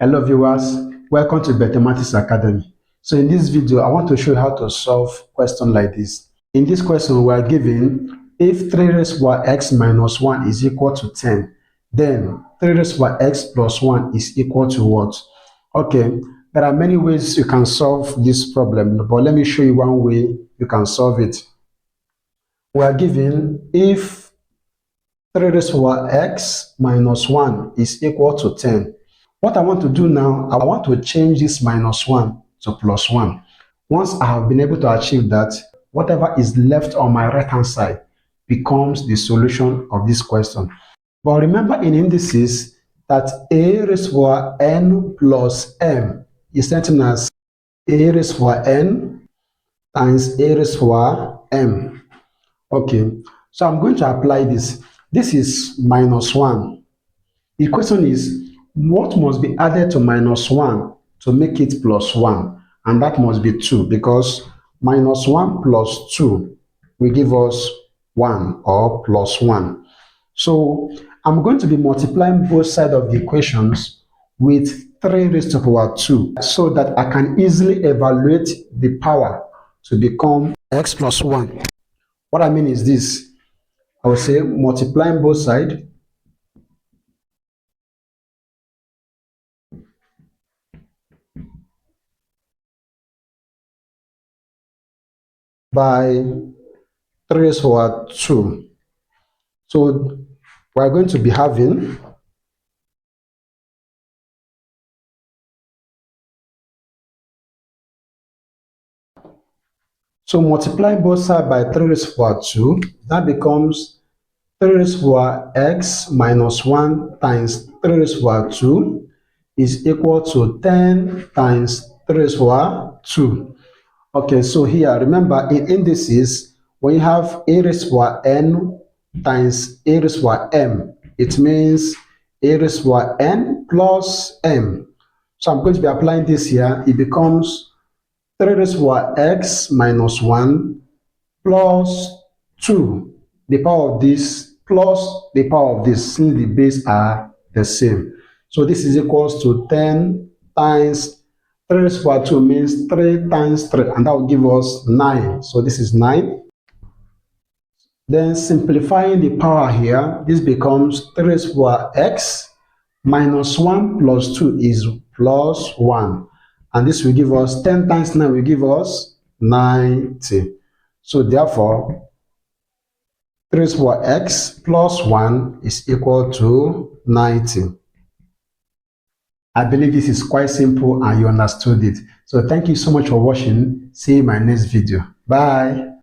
Hello viewers, welcome to Bethelmatics Academy. So in this video, I want to show you how to solve question like this. In this question, we are given if 3 raised to power x minus 1 is equal to 10, then 3 raised to power x plus 1 is equal to what? Okay, there are many ways you can solve this problem, but let me show you one way you can solve it. We are given if 3 raised to power x minus 1 is equal to 10. What I want to do now, I want to change this minus 1 to plus 1. Once I have been able to achieve that, whatever is left on my right hand side becomes the solution of this question. But remember in indices that a raised to power n plus m is something as a raised to power n times a raised to power m. Okay, so I'm going to apply this. This is minus 1. The question is, what must be added to minus 1 to make it plus 1? And that must be 2, because minus 1 plus 2 will give us 1 or plus 1. So I'm going to be multiplying both sides of the equations with 3 raised to power 2 so that I can easily evaluate the power to become x plus 1. What I mean is this. I will say multiplying both sides by 3 raised to power 2. So we're going to be having multiplying both sides by 3 raised to power 2, that becomes 3 raised to power x minus 1 times 3 raised to power 2 is equal to 10 times 3 raised to power 2. Okay, so here, remember in indices, when you have a raised to power n times a raised to power m, it means a raised to power n plus m. So I'm going to be applying this here. It becomes 3 raised to power x minus 1 plus 2, the power of this plus the power of this, since the base are the same. So this is equals to 10 times 3 raised to power 2 means 3 times 3, and that will give us 9. So this is 9. Then simplifying the power here, this becomes 3 raised to power x minus 1 plus 2 is plus 1. And this will give us 10 times 9 will give us 90. So therefore, 3 raised to power x plus 1 is equal to 90. I believe this is quite simple and you understood it. So thank you so much for watching. See you in my next video. Bye.